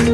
Hey,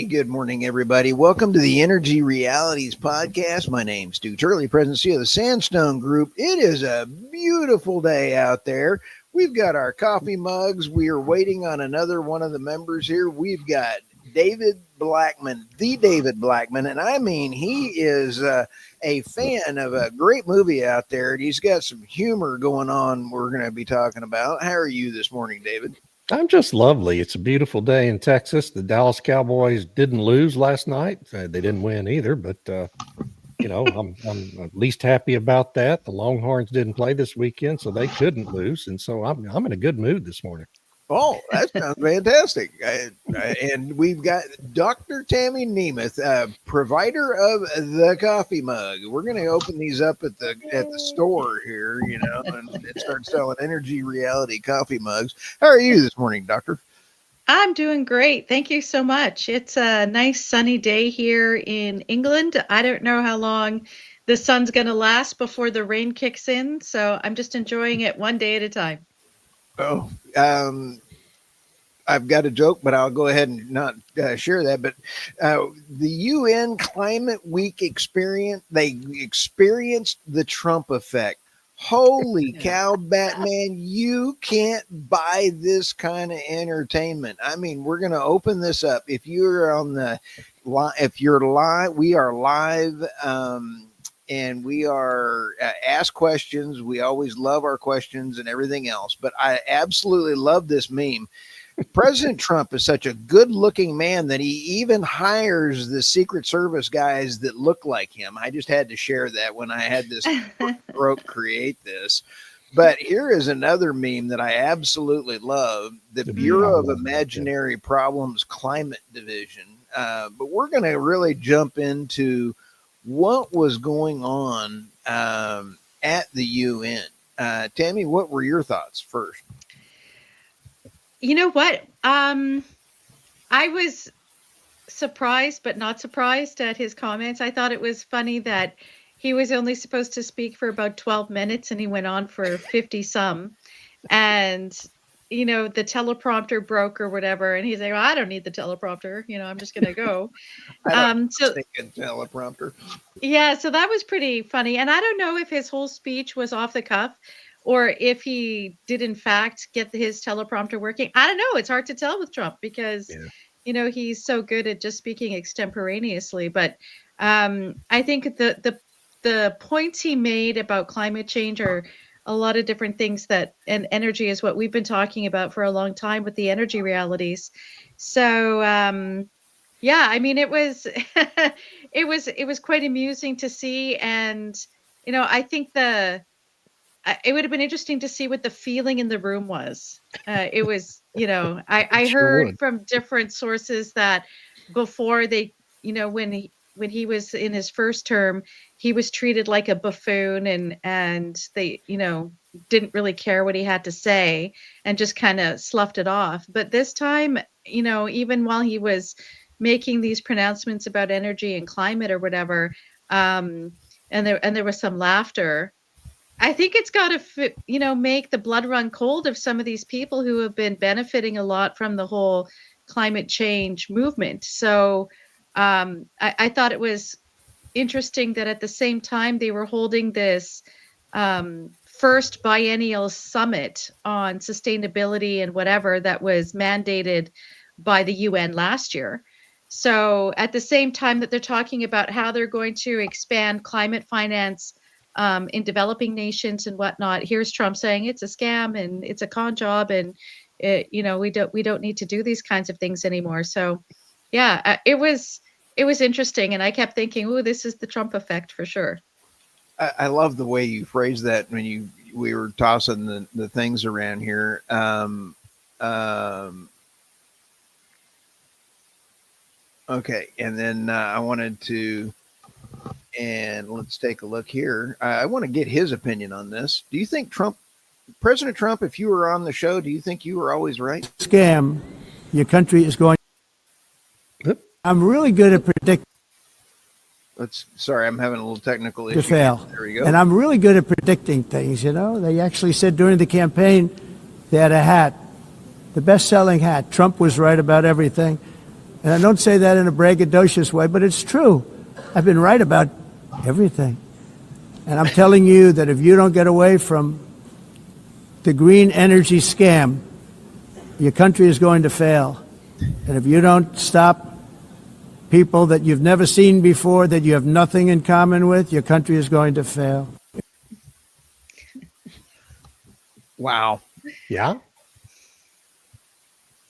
good morning, everybody. Welcome to the Energy Realities Podcast. My name's Stu Turley, President CEO of the Sandstone Group. It is a beautiful day out there. We've got our coffee mugs. We are waiting on another one of the members here. We've got David Blackman, the David Blackman, and I mean, he is a fan of a great movie out there, and he's got some humor going on we're going to be talking about. How are you this morning, David? I'm just lovely. It's a beautiful day in Texas. The Dallas Cowboys didn't lose last night. They didn't win either, but I'm at least happy about that. The Longhorns didn't play this weekend, so they couldn't lose, and so I'm in a good mood this morning. Oh, that sounds fantastic. And we've got Dr. Tammy Nemeth, provider of the coffee mug. We're going to open these up at the store here, and start selling Energy Reality coffee mugs. How are you this morning, Doctor? I'm doing great. Thank you so much. It's a nice sunny day here in England. I don't know how long the sun's going to last before the rain kicks in, so I'm just enjoying it one day at a time. Oh, I've got a joke, but I'll go ahead and not share that. But the UN Climate Week they experienced the Trump effect. Holy cow, Batman, you can't buy this kind of entertainment. I mean, we're going to open this up. If you're live, we are live. And we are ask questions. We always love our questions and everything else. But I absolutely love this meme. President Trump is such a good-looking man that he even hires the Secret Service guys that look like him. I just had to share that when I had this broke create this. But here is another meme that I absolutely love. The Bureau of Imaginary Problems Climate Division. But we're going to really jump into what was going on at the UN. Tammy, what were your thoughts first? You know what? I was surprised, but not surprised at his comments. I thought it was funny that he was only supposed to speak for about 12 minutes and he went on for 50 some. And the teleprompter broke or whatever, and he's like, well, I don't need the teleprompter, I'm just gonna go. Teleprompter. Yeah, so that was pretty funny. And I don't know if his whole speech was off the cuff or if he did in fact get his teleprompter working. I don't know. It's hard to tell with Trump because he's so good at just speaking extemporaneously. But I think the points he made about climate change are a lot of different things and energy is what we've been talking about for a long time with the energy realities. So, I mean, it was, it was quite amusing to see. And, I think it would have been interesting to see what the feeling in the room was. It was, I heard from different sources that before when he was in his first term, he was treated like a buffoon and they, didn't really care what he had to say and just kind of sloughed it off. But this time, even while he was making these pronouncements about energy and climate or whatever, and there was some laughter, I think it's got to, make the blood run cold of some of these people who have been benefiting a lot from the whole climate change movement. So, I thought it was interesting that at the same time they were holding this first biennial summit on sustainability and whatever that was mandated by the UN last year. So at the same time that they're talking about how they're going to expand climate finance in developing nations and whatnot, here's Trump saying it's a scam and it's a con job and we don't need to do these kinds of things anymore. So yeah, it was interesting. And I kept thinking, oh, this is the Trump effect for sure. I love the way you phrased that when we were tossing the things around here. Okay. And then I wanted to, and let's take a look here. I want to get his opinion on this. Do you think President Trump, if you were on the show, do you think you were always right? Scam. Your country is going. I'm really good at predicting. Sorry, I'm having a little technical issue. To fail. There we go. And I'm really good at predicting things, you know. They actually said during the campaign they had a hat, the best-selling hat. Trump was right about everything. And I don't say that in a braggadocious way, but it's true. I've been right about everything. And I'm telling you that if you don't get away from the green energy scam, your country is going to fail. And if you don't stop people that you've never seen before, that you have nothing in common with, your country is going to fail. Wow. Yeah.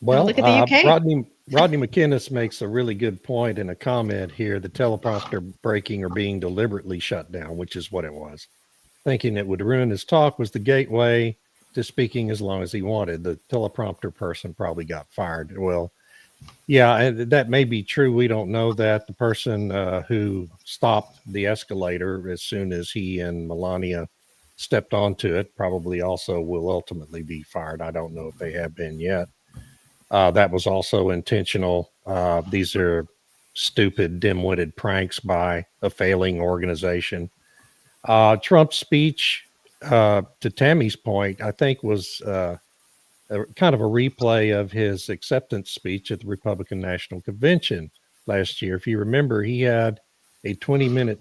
Well, look at the UK. Rodney McInnes makes a really good point in a comment here. The teleprompter breaking or being deliberately shut down, which is what it was. Thinking it would ruin his talk was the gateway to speaking as long as he wanted. The teleprompter person probably got fired. Well, yeah, that may be true. We don't know that. The person who stopped the escalator as soon as he and Melania stepped onto it probably also will ultimately be fired. I don't know if they have been yet. That was also intentional. These are stupid, dim-witted pranks by a failing organization. Trump's speech, to Tammy's point, I think was kind of a replay of his acceptance speech at the Republican National Convention last year. If you remember, he had a 20-minute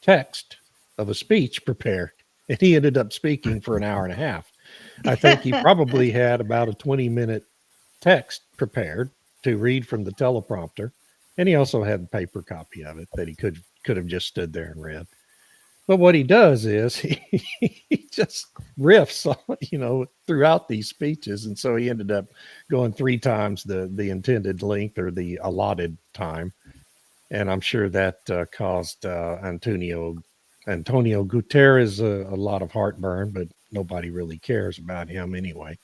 text of a speech prepared, and he ended up speaking for an hour and a half. I think he probably had about a 20-minute text prepared to read from the teleprompter, and he also had a paper copy of it that he could have just stood there and read. But what he does is he just riffs, throughout these speeches, and so he ended up going 3 times the intended length or the allotted time, and I'm sure that caused Antonio Guterres a lot of heartburn, but nobody really cares about him anyway.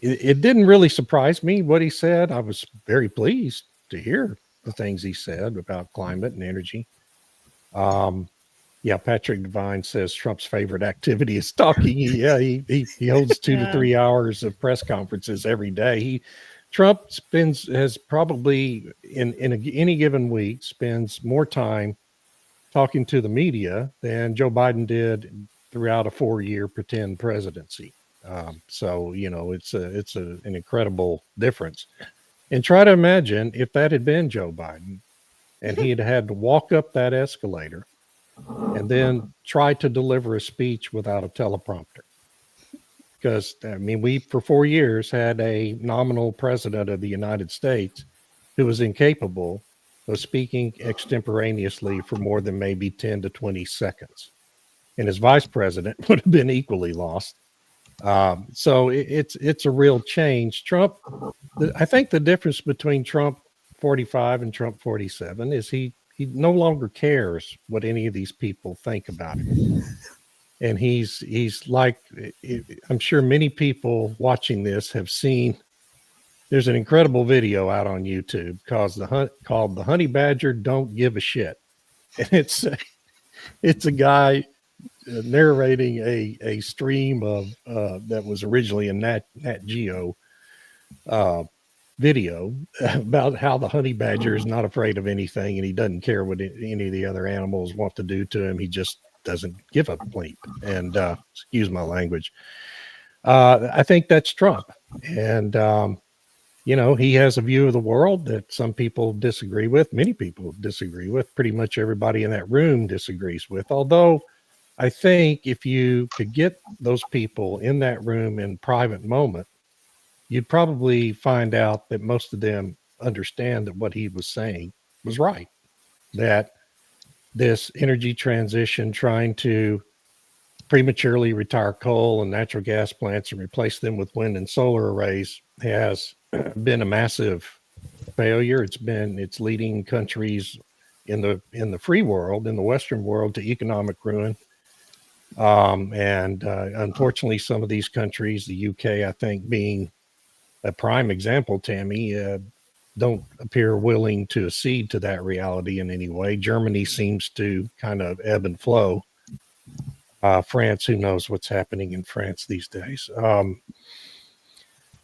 It didn't really surprise me what he said. I was very pleased to hear the things he said about climate and energy. Yeah, Patrick Devine says Trump's favorite activity is talking. Yeah, he holds 2 to 3 hours of press conferences every day. Trump has probably in any given week spends more time talking to the media than Joe Biden did throughout a 4-year pretend presidency. So it's an incredible difference. And try to imagine if that had been Joe Biden and he had to walk up that escalator and then try to deliver a speech without a teleprompter. Because, we, for 4 years, had a nominal president of the United States who was incapable of speaking extemporaneously for more than maybe 10 to 20 seconds. And his vice president would have been equally lost. So it's a real change. Trump, I think the difference between Trump 45 and Trump 47 is he no longer cares what any of these people think about him. And he's like, I'm sure many people watching this have seen, there's an incredible video out on YouTube called The Honey Badger Don't Give a Shit. And it's a guy narrating a stream of that was originally a Nat Geo video about how the honey badger is not afraid of anything and he doesn't care what any of the other animals want to do to him. He just doesn't give a bleep. And excuse my language. I think that's Trump. And, he has a view of the world that some people disagree with. Many people disagree with. Pretty much everybody in that room disagrees with. Although I think if you could get those people in that room in private moment, you'd probably find out that most of them understand that what he was saying was right. That this energy transition, trying to prematurely retire coal and natural gas plants and replace them with wind and solar arrays, has been a massive failure. It's leading countries in the free world, in the Western world, to economic ruin. And unfortunately, some of these countries, the UK, I think, being a prime example, Tammy, don't appear willing to accede to that reality in any way. Germany seems to kind of ebb and flow. France, who knows what's happening in France these days.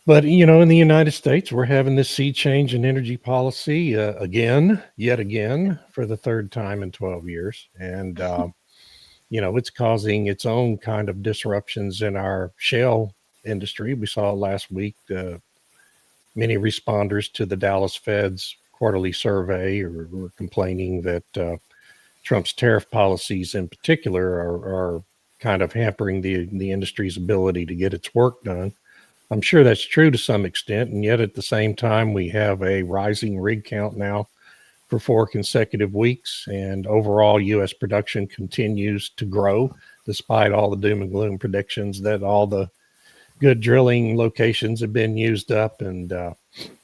But, in the United States, we're having this sea change in energy policy yet again, for the third time in 12 years. And, it's causing its own kind of disruptions in our shale industry. We saw last week many responders to the Dallas Fed's quarterly survey were complaining that Trump's tariff policies in particular are kind of hampering the industry's ability to get its work done. I'm sure that's true to some extent, and yet at the same time, we have a rising rig count now for 4 consecutive weeks, and overall U.S. production continues to grow despite all the doom and gloom predictions that all the good drilling locations have been used up, and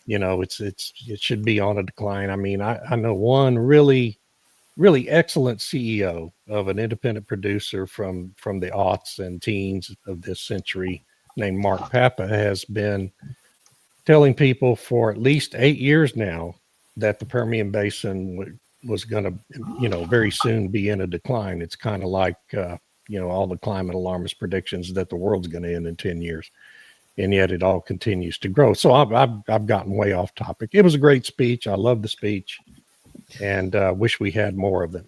it should be on a decline. I mean, I know one really excellent CEO of an independent producer from the aughts and teens of this century, named Mark Papa, has been telling people for at least 8 years now that the Permian Basin was going to, very soon be in a decline. It's kind of like, all the climate alarmist predictions that the world's going to end in 10 years. And yet it all continues to grow. So I've gotten way off topic. It was a great speech. I love the speech, and wish we had more of them.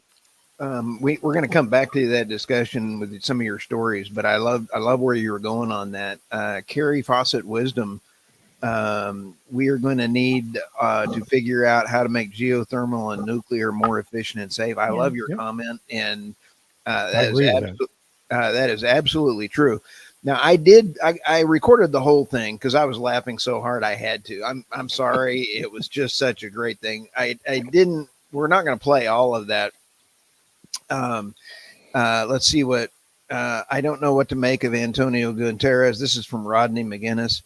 We're going to come back to that discussion with some of your stories, but I love where you were going on that. Carrie Fawcett Wisdom. We are going to need to figure out how to make geothermal and nuclear more efficient and safe. I love your comment, and that is absolutely true. Now, I recorded the whole thing because I was laughing so hard I had to. I'm sorry. It was just such a great thing. We're not going to play all of that. Let's see what, I don't know what to make of Antonio Guterres. This is from Rodney McGinnis.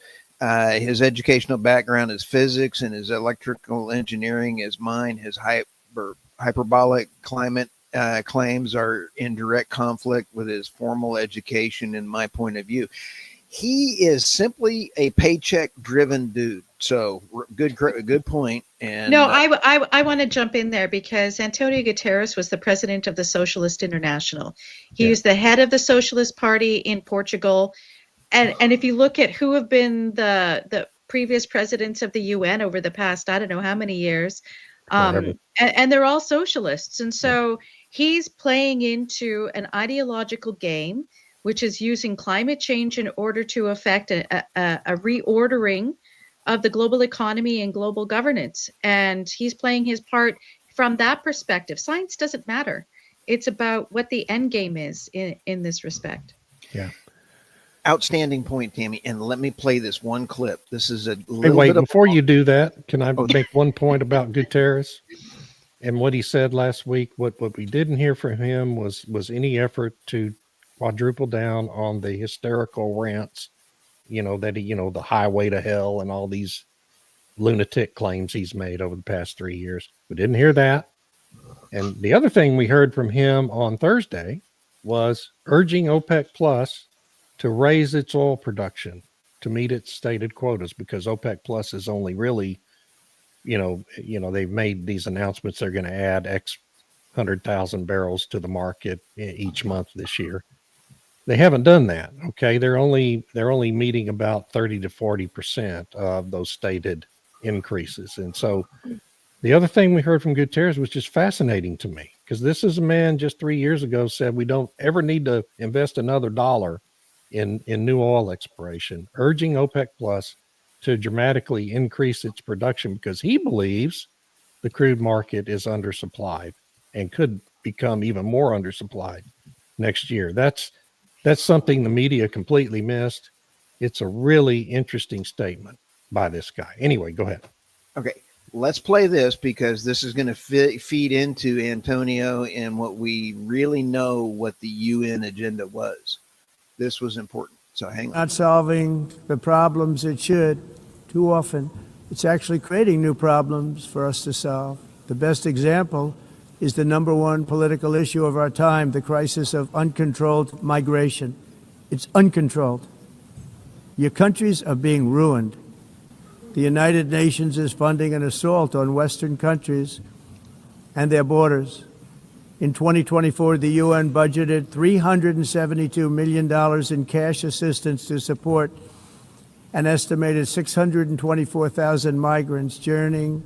His educational background is physics, and his electrical engineering is mine. His hyperbolic climate claims are in direct conflict with his formal education, in my point of view. He is simply a paycheck-driven dude. So good point. And no, I want to jump in there because Antonio Guterres was the president of the Socialist International. He was the head of the Socialist Party in Portugal. And if you look at who have been the previous presidents of the UN over the past, I don't know how many years, and they're all socialists. And so he's playing into an ideological game, which is using climate change in order to affect a reordering of the global economy and global governance. And he's playing his part from that perspective. Science doesn't matter. It's about what the end game is in this respect. Yeah. Outstanding point, Tammy. And let me play this one clip. This is a little Hey, wait, bit before you do that, can I make one point about Guterres and what he said last week? What we didn't hear from him was any effort to quadruple down on the hysterical rants, that the highway to hell and all these lunatic claims he's made over the past 3 years. We didn't hear that. And the other thing we heard from him on Thursday was urging OPEC Plus to raise its oil production to meet its stated quotas, because OPEC Plus is only really, they've made these announcements. They're going to add X 100,000 barrels to the market each month this year. They haven't done that. Okay. They're only meeting about 30 to 40% of those stated increases. And so the other thing we heard from Guterres was just fascinating to me, because this is a man just 3 years ago said we don't ever need to invest another dollar in new oil exploration, urging OPEC Plus to dramatically increase its production because he believes the crude market is undersupplied and could become even more undersupplied next year. That's something the media completely missed. It's a really interesting statement by this guy. Anyway, go ahead. Okay, let's play this because this is going to feed into Antonio and what we really know what the UN agenda was. This was important. So hang on. Not solving the problems it should too often. It's actually creating new problems for us to solve. The best example is the number one political issue of our time, the crisis of uncontrolled migration. It's uncontrolled. Your countries are being ruined. The United Nations is funding an assault on Western countries and their borders. In 2024, the UN budgeted $372 million in cash assistance to support an estimated 624,000 migrants journeying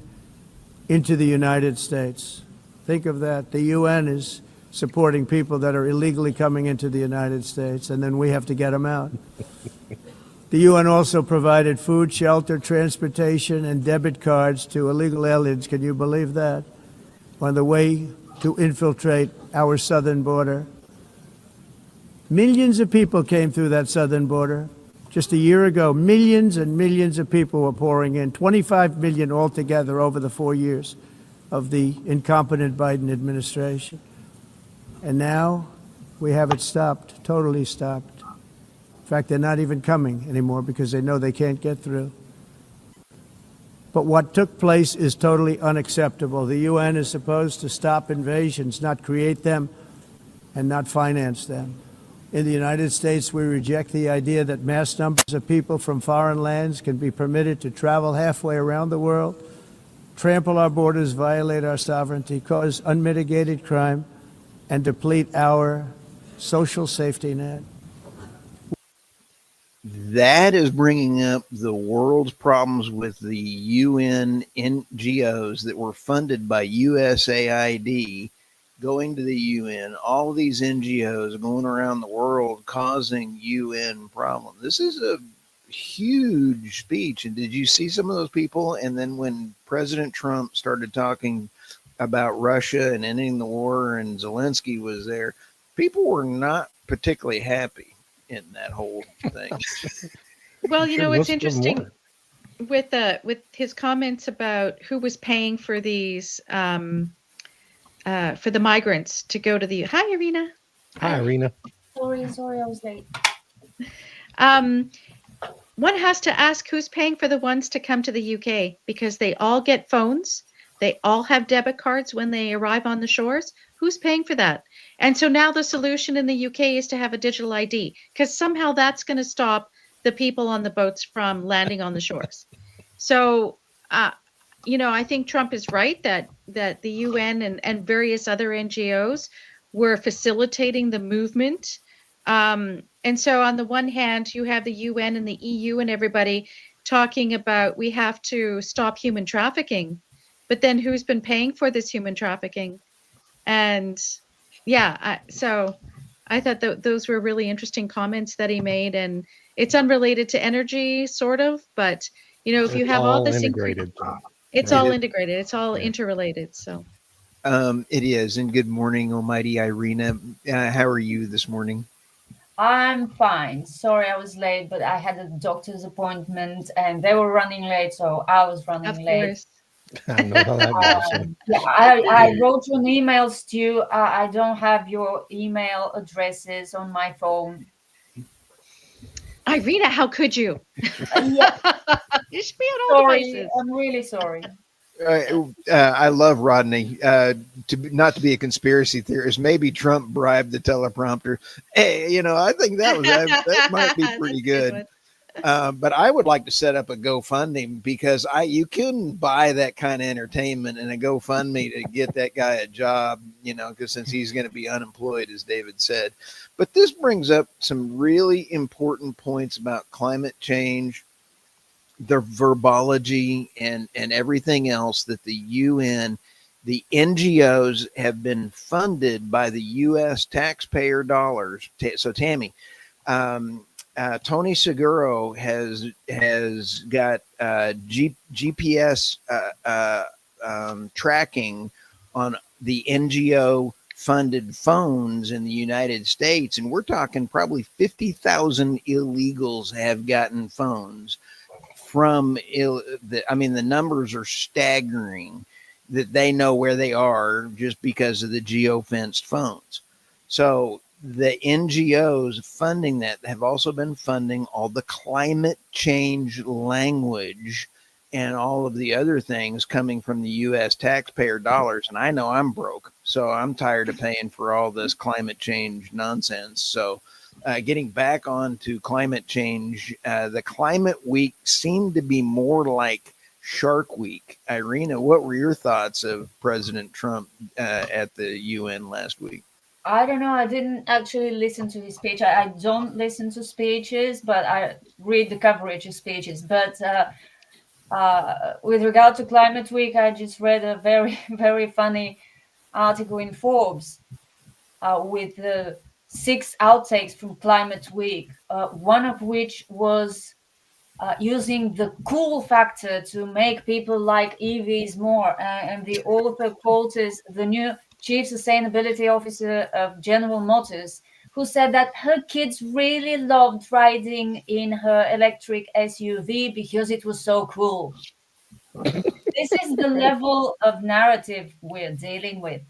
into the United States. Think of that. The UN is supporting people that are illegally coming into the United States, and then we have to get them out. The UN also provided food, shelter, transportation, and debit cards to illegal aliens. Can you believe that? On the way to infiltrate our southern border. Millions of people came through that southern border. Just a year ago, millions and millions of people were pouring in, 25 million altogether over the 4 years of the incompetent Biden administration. And now we have it stopped, totally stopped. In fact, they're not even coming anymore because they know they can't get through. But what took place is totally unacceptable. The UN is supposed to stop invasions, not create them and not finance them. In the United States, we reject the idea that mass numbers of people from foreign lands can be permitted to travel halfway around the world, trample our borders, violate our sovereignty, cause unmitigated crime, and deplete our social safety net. That is bringing up the world's problems with the UN NGOs that were funded by USAID going to the UN, all these NGOs going around the world causing UN problems. This is a huge speech. And did you see some of those people? And then when President Trump started talking about Russia and ending the war and Zelensky was there, people were not particularly happy in that whole thing. Well, it's interesting with his comments about who was paying for these for the migrants to go to the. Hi, Irina. Hi, Irina. Sorry, I was late. One has to ask who's paying for the ones to come to the UK because they all get phones. They all have debit cards when they arrive on the shores. Who's paying for that? And so now the solution in the UK is to have a digital ID because somehow that's going to stop the people on the boats from landing on the shores. So, I think Trump is right that the UN and various other NGOs were facilitating the movement. And so on the one hand, you have the UN and the EU and everybody talking about we have to stop human trafficking. But then who's been paying for this human trafficking? And so I thought those were really interesting comments that he made. And it's unrelated to energy, sort of. But, if you have all this integrated. It's all integrated. It's all interrelated. So it is. And good morning, almighty Irina. How are you this morning? I'm fine. Sorry I was late, but I had a doctor's appointment and they were running late, so I was running late. Course. I know how that goes. I wrote you an email, Stu. I don't have your email addresses on my phone. Irina, how could you? Yeah. You should be on all Sorry, devices. I'm really sorry. I love Rodney. Not to be a conspiracy theorist, maybe Trump bribed the teleprompter. Hey, I think that might be pretty good. But I would like to set up a GoFundMe because you couldn't buy that kind of entertainment in a GoFundMe to get that guy a job, because since he's going to be unemployed, as David said. But this brings up some really important points about climate change, the verbology, and everything else that the UN, the NGOs have been funded by the U.S. taxpayer dollars. So Tammy, Tony Seguro has got GPS tracking on the NGO funded phones in the United States, and we're talking probably 50,000 illegals have gotten phones from the numbers are staggering that they know where they are just because of the geo-fenced phones. So the NGOs funding that have also been funding all the climate change language and all of the other things coming from the U.S. taxpayer dollars. And I know I'm broke, so I'm tired of paying for all this climate change nonsense. So getting back onto climate change, the climate week seemed to be more like Shark Week. Irina, what were your thoughts of President Trump at the UN last week? I don't know. I didn't actually listen to his speech. I don't listen to speeches, but I read the coverage of speeches. But with regard to Climate Week, I just read a very, very funny article in Forbes with 6 outtakes from Climate Week, one of which was using the cool factor to make people like EVs more. And the author quotes the new chief sustainability officer of General Motors, who said that her kids really loved riding in her electric SUV because it was so cool. This is the level of narrative we're dealing with.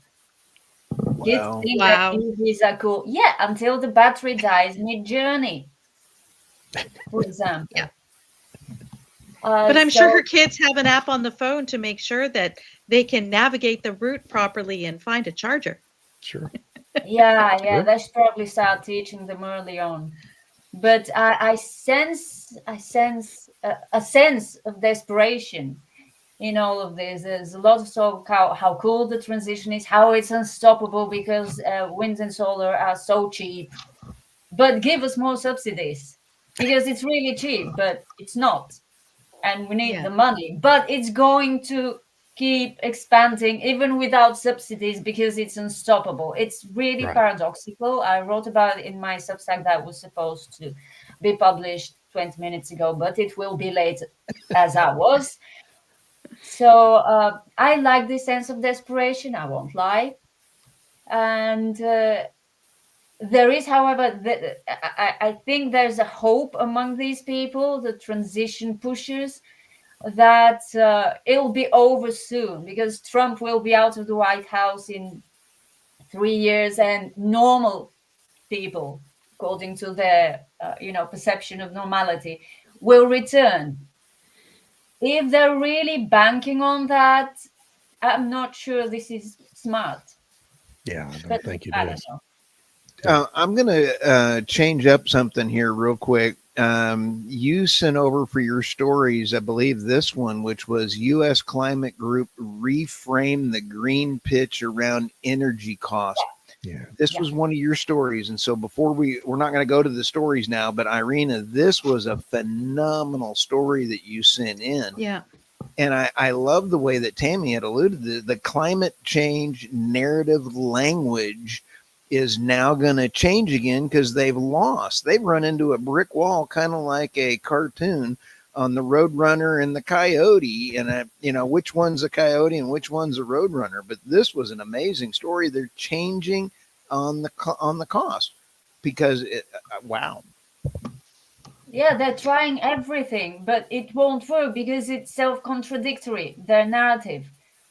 Kids Wow. think that Wow. EVs are cool. Yeah, until the battery dies mid-journey, for example. Yeah. But I'm So sure her kids have an app on the phone to make sure that they can navigate the route properly and find a charger. Sure. yeah, Sure. they should probably start teaching them early on. But I sense a sense of desperation in all of this. There's a lot of talk how cool the transition is, how it's unstoppable because wind and solar are so cheap. But give us more subsidies because it's really cheap, but it's not. And we need Yeah. the money. But it's going to keep expanding even without subsidies because it's unstoppable. It's really Right. paradoxical. I wrote about it in my Substack that was supposed to be published 20 minutes ago, but it will be late as I was. So I like this sense of desperation, I won't lie. And there is, however, I think there's a hope among these people, the transition pushers, that it'll be over soon because Trump will be out of the White House in 3 years, and normal people, according to their perception of normality, will return. If they're really banking on that, I'm not sure this is smart. Yeah, I don't But think it I don't is. know. I'm going to change up something here real quick. You sent over for your stories, I believe this one, which was U.S. Climate Group reframe the green pitch around energy cost. Yeah. This Yeah. was one of your stories. And so before we're not going to go to the stories now, but Irina, this was a phenomenal story that you sent in. Yeah. And I love the way that Tammy had alluded to the climate change narrative language is now going to change again because they've run into a brick wall, kind of like a cartoon on the Roadrunner and the Coyote, and which one's a coyote and which one's a Roadrunner. But this was an amazing story. They're changing on the cost because wow. Yeah, they're trying everything, but it won't work because it's self-contradictory, their narrative.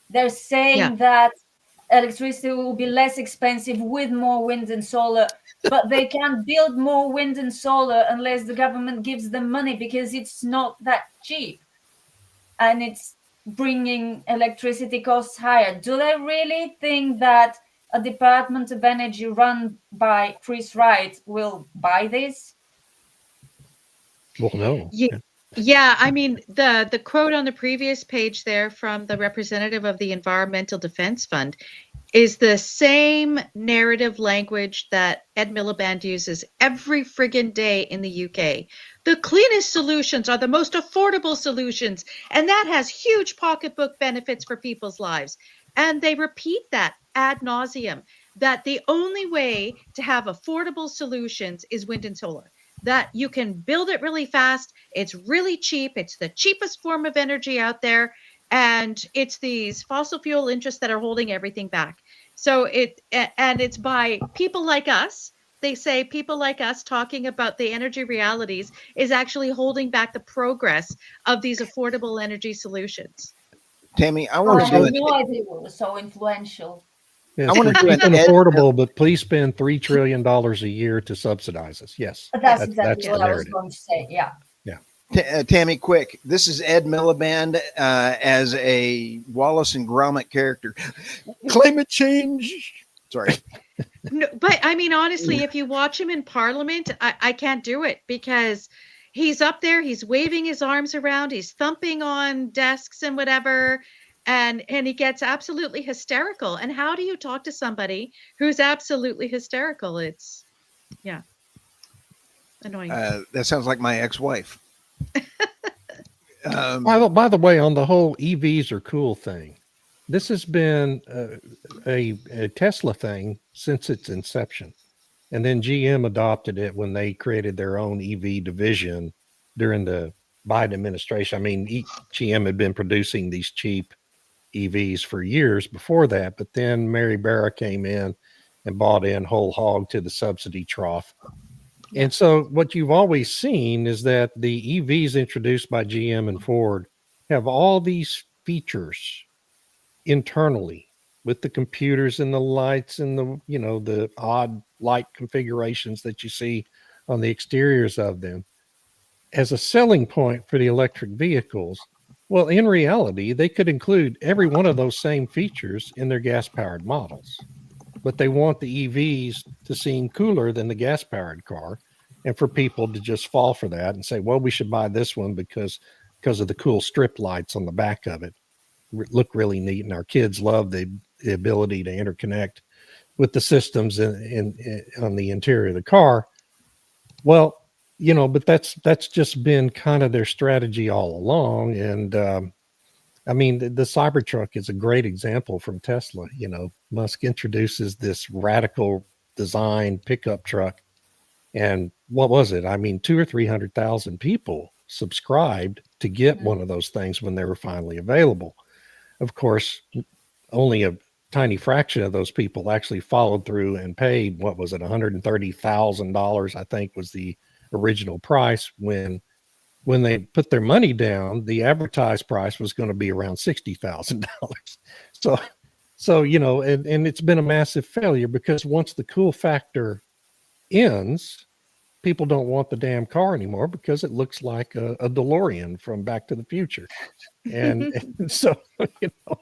They're saying that electricity will be less expensive with more wind and solar, but they can't build more wind and solar unless the government gives them money because it's not that cheap. And it's bringing electricity costs higher. Do they really think that a Department of Energy run by Chris Wright will buy this? Well, no. Yeah, I mean the quote on the previous page there from the representative of the Environmental Defense Fund is the same narrative language that Ed Miliband uses every friggin' day in the UK. The cleanest solutions are the most affordable solutions, and that has huge pocketbook benefits for people's lives. And they repeat that ad nauseum, that the only way to have affordable solutions is wind and solar. That you can build it really fast. It's really cheap. It's the cheapest form of energy out there. And it's these fossil fuel interests that are holding everything back. So it's by people like us. They say people like us talking about the energy realities is actually holding back the progress of these affordable energy solutions. Tammy, I want I to do had it. no idea it was so influential. Yeah, I wanna it's do cheap an and Ed- affordable, but please spend $3 trillion a year to subsidize us. Yes. That's exactly the what I was narrative. going to say. Yeah. Tammy, quick. This is Ed Miliband as a Wallace and Gromit character. Climate change. Sorry. No, but I mean, honestly, if you watch him in Parliament, I can't do it because he's up there, he's waving his arms around, he's thumping on desks and whatever. and he gets absolutely hysterical. And how do you talk to somebody who's absolutely hysterical? It's annoying. That sounds like my ex-wife. By the way, on the whole EVs are cool thing, this has been a Tesla thing since its inception. And then GM adopted it when they created their own EV division during the Biden administration. I mean, GM had been producing these cheap EVs for years before that, but then Mary Barra came in and bought in whole hog to the subsidy trough. And so what you've always seen is that the EVs introduced by GM and Ford have all these features internally with the computers and the lights and the odd light configurations that you see on the exteriors of them as a selling point for the electric vehicles. Well, in reality, they could include every one of those same features in their gas-powered models, but they want the EVs to seem cooler than the gas-powered car, and for people to just fall for that and say, well, we should buy this one because of the cool strip lights on the back of it. Look really neat, and our kids love the ability to interconnect with the systems on the interior of the car. Well, but that's just been kind of their strategy all along. And I mean, the Cybertruck is a great example from Tesla. Musk introduces this radical design pickup truck, and what was it? I mean, 200,000 or 300,000 people subscribed to get one of those things when they were finally available. Of course, only a tiny fraction of those people actually followed through and paid. What was it? $130,000, I think, was the original price. When they put their money down, the advertised price was going to be around $60,000. So and it's been a massive failure, because once the cool factor ends, people don't want the damn car anymore because it looks like a DeLorean from Back to the Future. And so,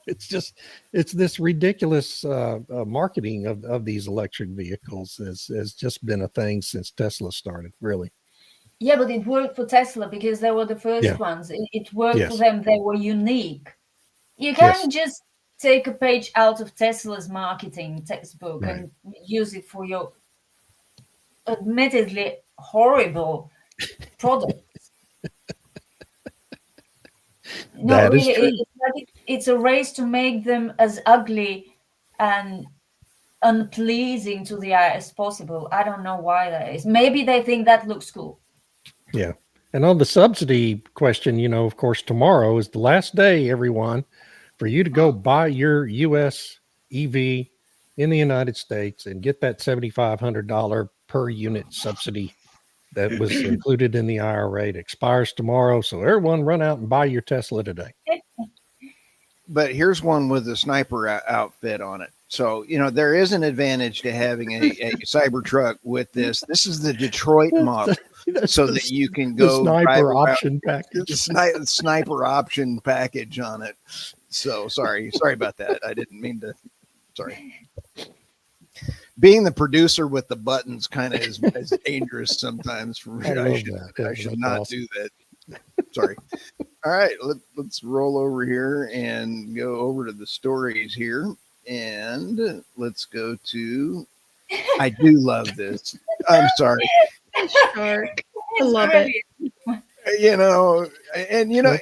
it's this ridiculous marketing of these electric vehicles has just been a thing since Tesla started, really. Yeah, but it worked for Tesla because they were the first ones. It worked for them. They were unique. You can't just take a page out of Tesla's marketing textbook and use it for your admittedly horrible products. No, really, it's a race to make them as ugly and unpleasing to the eye as possible. I don't know why that is. Maybe they think that looks cool. Yeah. And on the subsidy question, of course, tomorrow is the last day, everyone, for you to go buy your U.S. EV in the United States and get that $7,500 per unit subsidy that was included in the IRA. It expires tomorrow. So everyone run out and buy your Tesla today. But here's one with a sniper outfit on it. So, there is an advantage to having a Cybertruck with this. This is the Detroit model, so that you can go the sniper option package. The sniper option package on it. So sorry about that. I didn't mean to. Sorry. Being the producer with the buttons kind of is dangerous sometimes for me. I should not awesome. Do that. Sorry. All right, let's roll over here and go over to the stories here. And let's go to, I do love this. I'm sorry. Shark. I love it.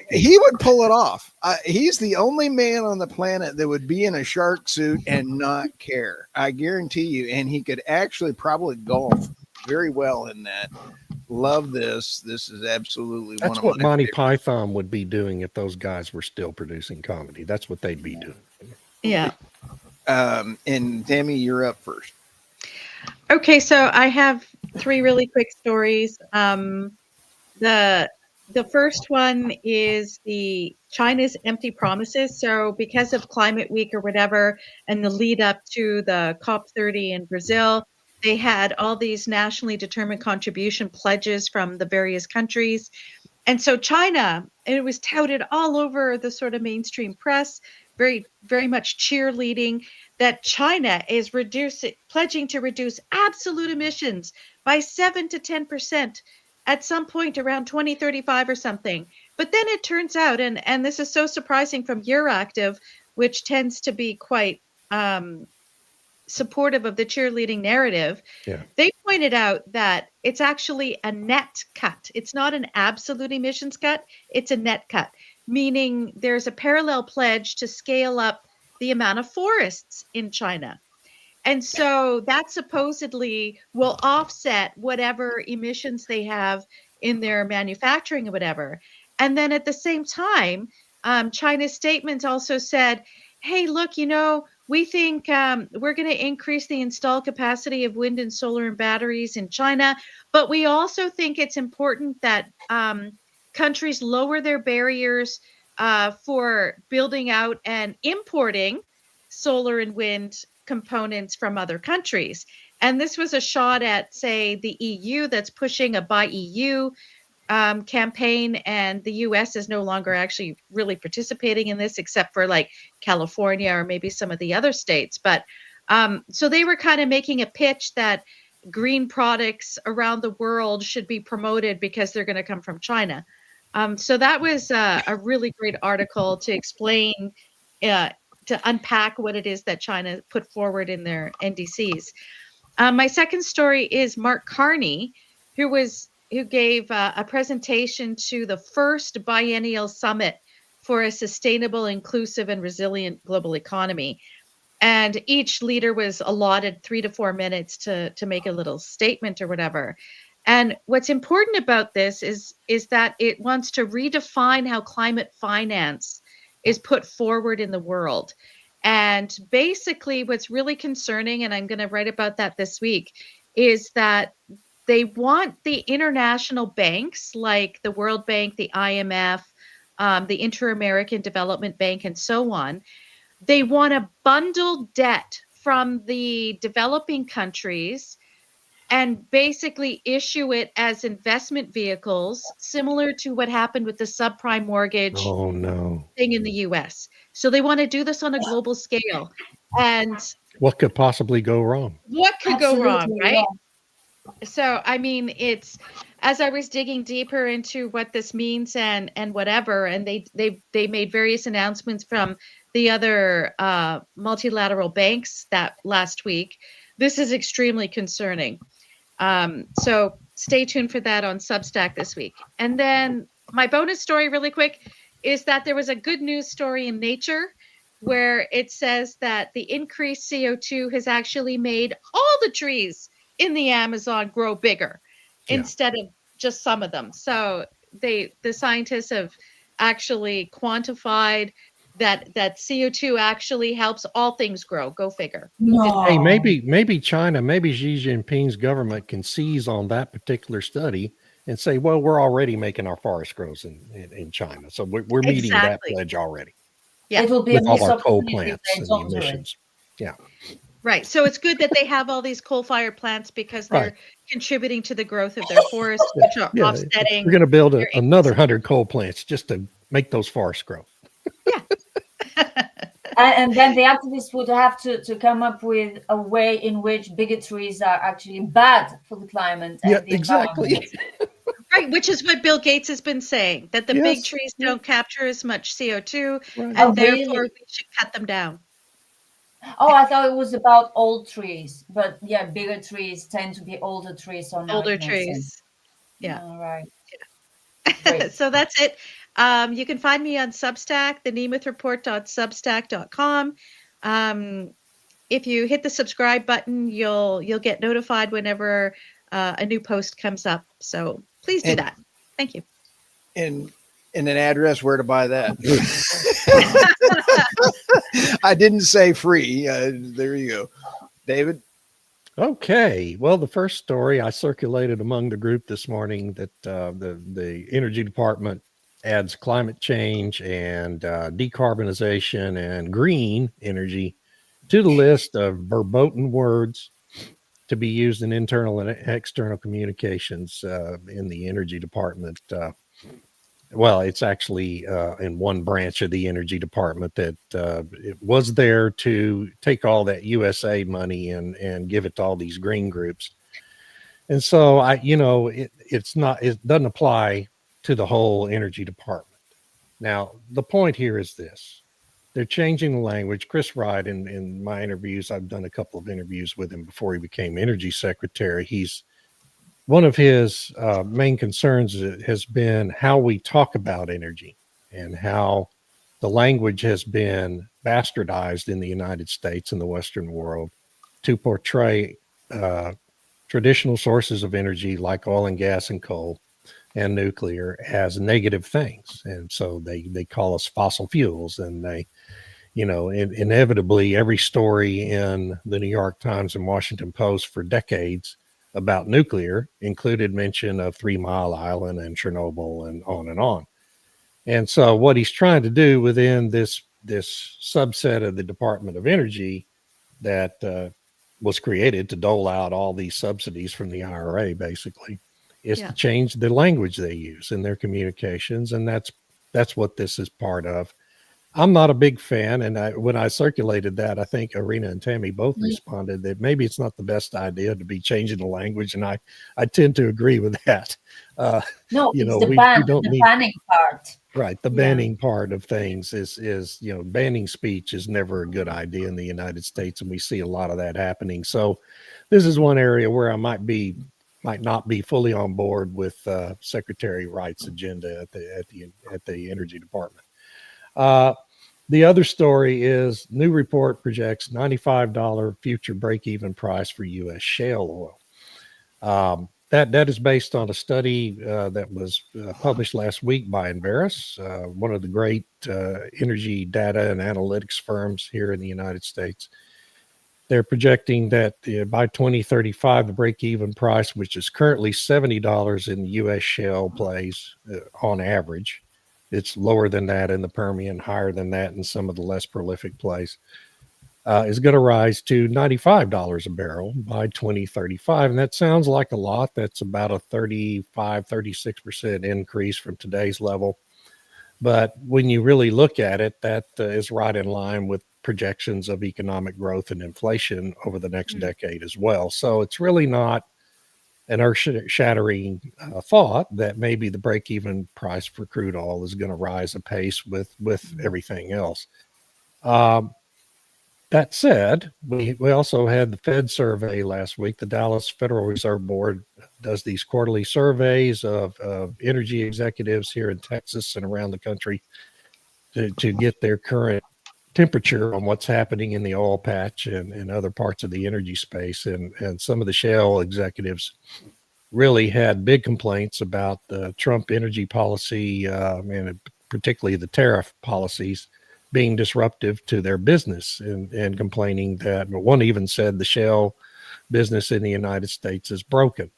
He would pull it off. He's the only man on the planet that would be in a shark suit and not care. I guarantee you. And he could actually probably golf very well in that. Love this. This is absolutely that's what Monty Python would be doing if those guys were still producing comedy. That's what they'd be doing. Yeah. And Tammy, you're up first. Okay, so I have 3 really quick stories. The first one is the China's empty promises. So because of Climate Week or whatever, and the lead up to the COP30 in Brazil, they had all these nationally determined contribution pledges from the various countries. And so China, and it was touted all over the sort of mainstream press, very, very much cheerleading that China is pledging to reduce absolute emissions by 7 to 10% at some point around 2035 or something. But then it turns out, and this is so surprising from Euractiv, which tends to be quite supportive of the cheerleading narrative. Yeah. They pointed out that it's actually a net cut. It's not an absolute emissions cut. It's a net cut, meaning there's a parallel pledge to scale up the amount of forests in China. And so that supposedly will offset whatever emissions they have in their manufacturing or whatever. And then at the same time, China's statement also said, hey, look, we think we're going to increase the installed capacity of wind and solar and batteries in China, but we also think it's important that countries lower their barriers for building out and importing solar and wind components from other countries. And this was a shot at, say, the EU that's pushing a Buy EU campaign, and the US is no longer actually really participating in this, except for like California or maybe some of the other states. But so they were kind of making a pitch that green products around the world should be promoted because they're going to come from China. So that was a really great article to explain, to unpack what it is that China put forward in their NDCs. My second story is Mark Carney, who gave a presentation to the first biennial summit for a sustainable, inclusive, and resilient global economy. And each leader was allotted 3 to 4 minutes to make a little statement or whatever. And what's important about this is that it wants to redefine how climate finance is put forward in the world. And basically what's really concerning, and I'm going to write about that this week, is that they want the international banks like the World Bank, the IMF, the Inter-American Development Bank, and so on. They want to bundle debt from the developing countries and basically issue it as investment vehicles, similar to what happened with the subprime mortgage thing in the US. So they want to do this on a global scale. And what could possibly go wrong? What could go wrong, right? Yeah. So, I mean, it's, as I was digging deeper into what this means and whatever, and they made various announcements from the other multilateral banks that last week. This is extremely concerning. So stay tuned for that on Substack this week. And then my bonus story really quick is that there was a good news story in Nature where it says that the increased CO2 has actually made all the trees in the Amazon grow bigger instead of just some of them. So the scientists have actually quantified that CO2 actually helps all things grow. Go figure. No. Hey, maybe China, maybe Xi Jinping's government can seize on that particular study and say, well, we're already making our forest grows in China. So we're meeting that pledge already. Yeah. It will be with a all our missed coal opportunity if plants they and don't do it. emissions. Yeah. Right. So it's good that they have all these coal-fired plants because they're contributing to the growth of their forests, which are offsetting. We're going to build another 100 coal plants just to make those forests grow. Yeah. And then the activists would have to come up with a way in which bigger trees are actually bad for the climate. And the environment. Right, which is what Bill Gates has been saying, that the big trees don't capture as much CO2, and therefore we should cut them down. Oh, I thought it was about old trees, but yeah, bigger trees tend to be older trees. So now older trees. Yeah. All right. Yeah. So that's it. You can find me on Substack, thenemethReport.substack.com. If you hit the subscribe button, you'll get notified whenever a new post comes up. So please do that. Thank you. And an address where to buy that. I didn't say free. There you go. David? Okay. Well, the first story I circulated among the group this morning that the Energy Department adds climate change and decarbonization and green energy to the list of verboten words to be used in internal and external communications in the Energy Department. Well, it's actually in one branch of the Energy Department that it was there to take all that USA money and give it to all these green groups. And so it doesn't apply to the whole energy department. Now, the point here is this. They're changing the language. Chris Wright, in my interviews, I've done a couple of interviews with him before he became energy secretary. One of his main concerns has been how we talk about energy and how the language has been bastardized in the United States and the Western world to portray traditional sources of energy like oil and gas and coal and nuclear as negative things. And so they call us fossil fuels, and they, inevitably every story in the New York Times and Washington Post for decades about nuclear included mention of 3 Mile Island and Chernobyl and on and on. And so what he's trying to do within this subset of the Department of Energy that was created to dole out all these subsidies from the IRA, basically, is to change the language they use in their communications. And that's what this is part of. I'm not a big fan. And when I circulated that, I think Arena and Tammy both responded that maybe it's not the best idea to be changing the language. And I tend to agree with that. No, it's the banning part. Right. The banning part of things is, banning speech is never a good idea in the United States. And we see a lot of that happening. So this is one area where I might not be fully on board with Secretary Wright's agenda at the Energy Department. The other story is new report projects $95 future break-even price for U.S. shale oil. That is based on a study that was published last week by Enverus, one of the great energy data and analytics firms here in the United States. They're projecting that by 2035, the break-even price, which is currently $70 in the U.S. shale plays on average, it's lower than that in the Permian, higher than that in some of the less prolific plays, is going to rise to $95 a barrel by 2035. And that sounds like a lot. That's about a 36% increase from today's level. But when you really look at it, that is right in line with projections of economic growth and inflation over the next decade as well. So it's really not an earth-shattering thought that maybe the break-even price for crude oil is going to rise apace with everything else. That said, we also had the Fed survey last week. The Dallas Federal Reserve Board does these quarterly surveys of energy executives here in Texas and around the country to get their current temperature on what's happening in the oil patch and other parts of the energy space. And some of the shale executives really had big complaints about the Trump energy policy and particularly the tariff policies being disruptive to their business and complaining that one even said the shale business in the United States is broken.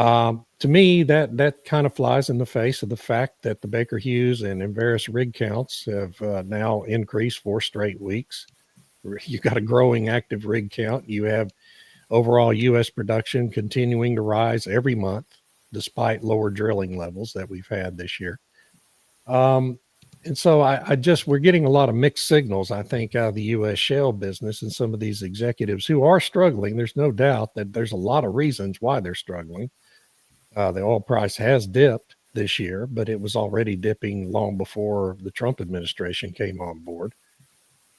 To me, that kind of flies in the face of the fact that the Baker Hughes and Enverus rig counts have now increased 4 straight weeks. You've got a growing active rig count. You have overall U.S. production continuing to rise every month, despite lower drilling levels that we've had this year. And so we're getting a lot of mixed signals, I think, out of the U.S. shale business and some of these executives who are struggling. There's no doubt that there's a lot of reasons why they're struggling. The oil price has dipped this year, but it was already dipping long before the Trump administration came on board.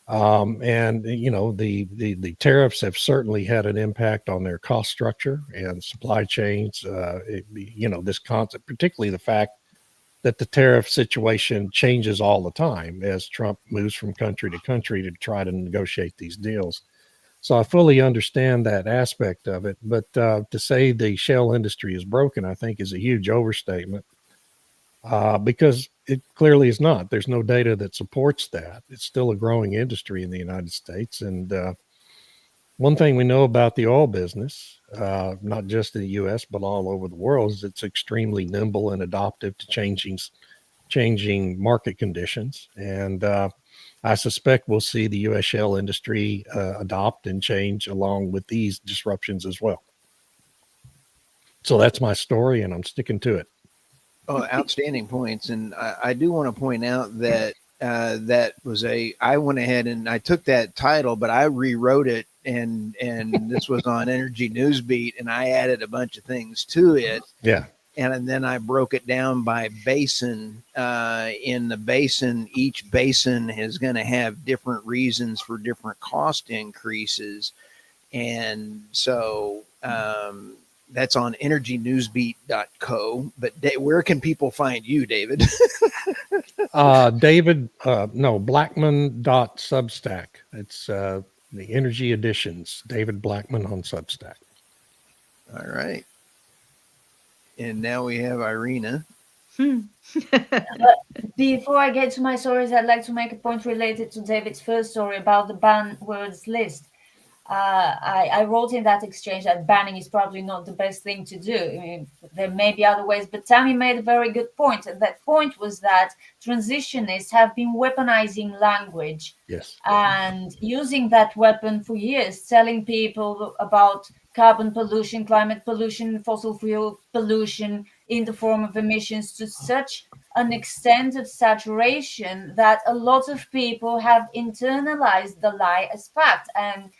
And the tariffs have certainly had an impact on their cost structure and supply chains. This concept, particularly the fact that the tariff situation changes all the time as Trump moves from country to country to try to negotiate these deals. So I fully understand that aspect of it. But to say the shale industry is broken, I think, is a huge overstatement because it clearly is not. There's no data that supports that. It's still a growing industry in the United States. And one thing we know about the oil business, not just in the U.S., but all over the world, is it's extremely nimble and adaptive to changing market conditions. And I suspect we'll see the U.S. shale industry adopt and change along with these disruptions as well. So that's my story, and I'm sticking to it. Oh, outstanding points. And I do want to point out that I went ahead and I took that title, but I rewrote it. And this was on Energy Newsbeat, and I added a bunch of things to it. Yeah. And then I broke it down by basin. In the basin, each basin is going to have different reasons for different cost increases. And so that's on energynewsbeat.co. But where can people find you, David? Blackman.substack. It's the Energy Editions, David Blackman on Substack. All right. And now we have Irina. But before I get to my stories, I'd like to make a point related to David's first story about the banned words list. I wrote in that exchange that banning is probably not the best thing to do. I mean, there may be other ways, but Tammy made a very good point. And that point was that transitionists have been weaponizing language, yes, and using that weapon for years, telling people about carbon pollution, climate pollution, fossil fuel pollution in the form of emissions to such an extent of saturation that a lot of people have internalized the lie as fact, and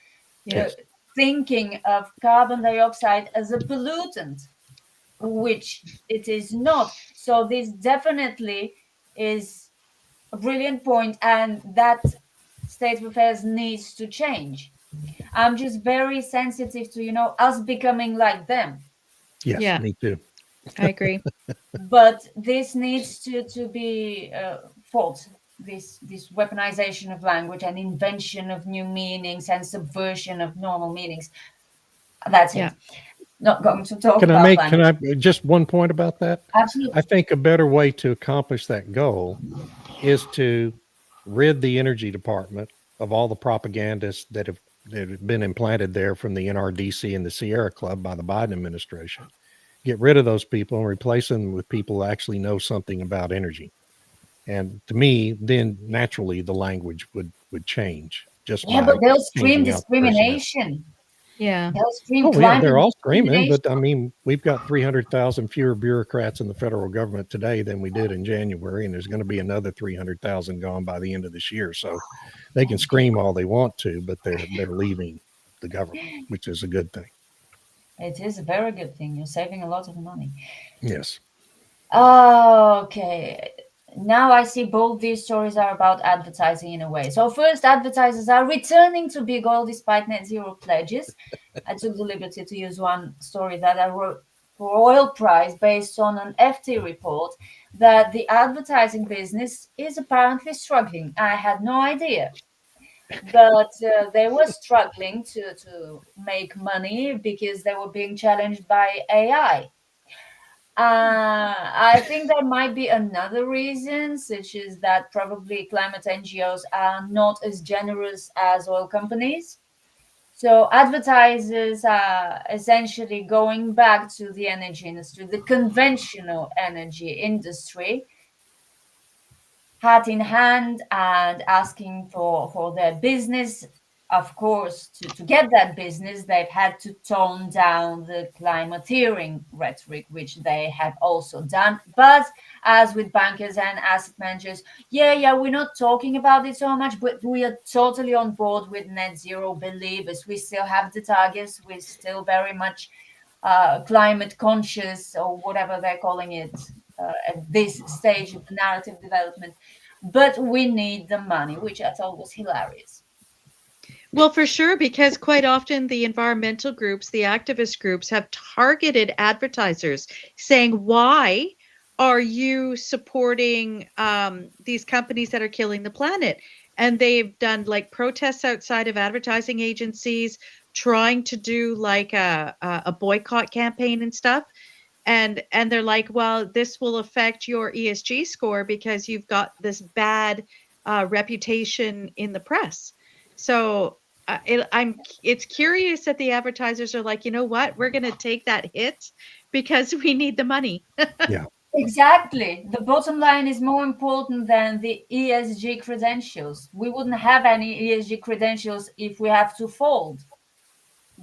yes, thinking of carbon dioxide as a pollutant, which it is not. So this definitely is a brilliant point, and that state of affairs needs to change. I'm just very sensitive to, us becoming like them. yes, Yeah. me too. I agree. But this needs to be fought. This weaponization of language and invention of new meanings and subversion of normal meanings. That's Yeah. it. Not going to talk Can about I language. just one point about that? Absolutely. I think a better way to accomplish that goal is to rid the energy department of all the propagandists that have been implanted there from the NRDC and the Sierra Club by the Biden administration. Get rid of those people and replace them with people who actually know something about energy. And to me, then naturally the language would change. Just Yeah, by but they'll scream changing out the personnel. discrimination. Yeah. They'll scream Oh, yeah, climate they're all screaming, but I discrimination. mean, we've got 300,000 fewer bureaucrats in the federal government today than we did in January, and there's going to be another 300,000 gone by the end of this year. So they can scream all they want to, but they're leaving the government, which is a good thing. It is a very good thing. You're saving a lot of money. Yes. Okay. Now I see both these stories are about advertising in a way. So first, advertisers are returning to big oil despite net zero pledges. I took the liberty to use one story that I wrote for Oil Price based on an FT report that the advertising business is apparently struggling. I had no idea. But they were struggling to make money because they were being challenged by AI. I think there might be another reason, such as that probably climate NGOs are not as generous as oil companies. So advertisers are essentially going back to the energy industry, the conventional energy industry, hat in hand, and asking for their business. Of course, to get that business, they've had to tone down the climateering rhetoric, which they have also done. But as with bankers and asset managers, yeah, we're not talking about it so much, but we are totally on board with net zero believers. We still have the targets. We're still very much climate conscious, or whatever they're calling it at this stage of the narrative development. But we need the money, which I thought was hilarious. Well, for sure, because quite often the environmental groups, the activist groups have targeted advertisers saying, why are you supporting these companies that are killing the planet? And they've done like protests outside of advertising agencies, trying to do like a boycott campaign and stuff. And they're like, well, this will affect your ESG score because you've got this bad reputation in the press. So it's curious that the advertisers are like, you know what, we're going to take that hit because we need the money. Yeah. Exactly. The bottom line is more important than the ESG credentials. We wouldn't have any ESG credentials if we have to fold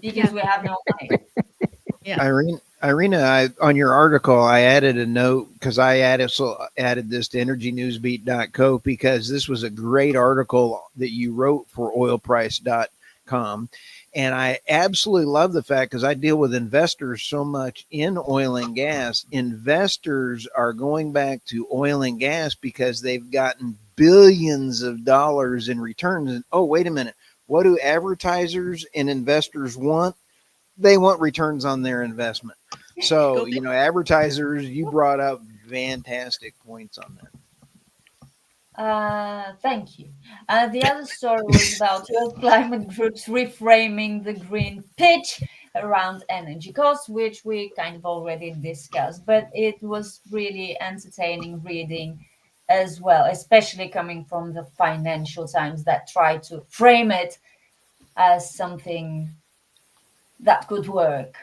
because we have no money. Yeah. Irina, on your article, I added a note because I added this to energynewsbeat.co because this was a great article that you wrote for oilprice.com. And I absolutely love the fact, because I deal with investors so much in oil and gas. Investors are going back to oil and gas because they've gotten billions of dollars in returns. And oh, wait a minute. What do advertisers and investors want? They want returns on their investment. So, advertisers, you brought up fantastic points on that. Thank you. The other story was about climate groups reframing the green pitch around energy costs, which we kind of already discussed, but it was really entertaining reading as well, especially coming from the Financial Times that tried to frame it as something that could work.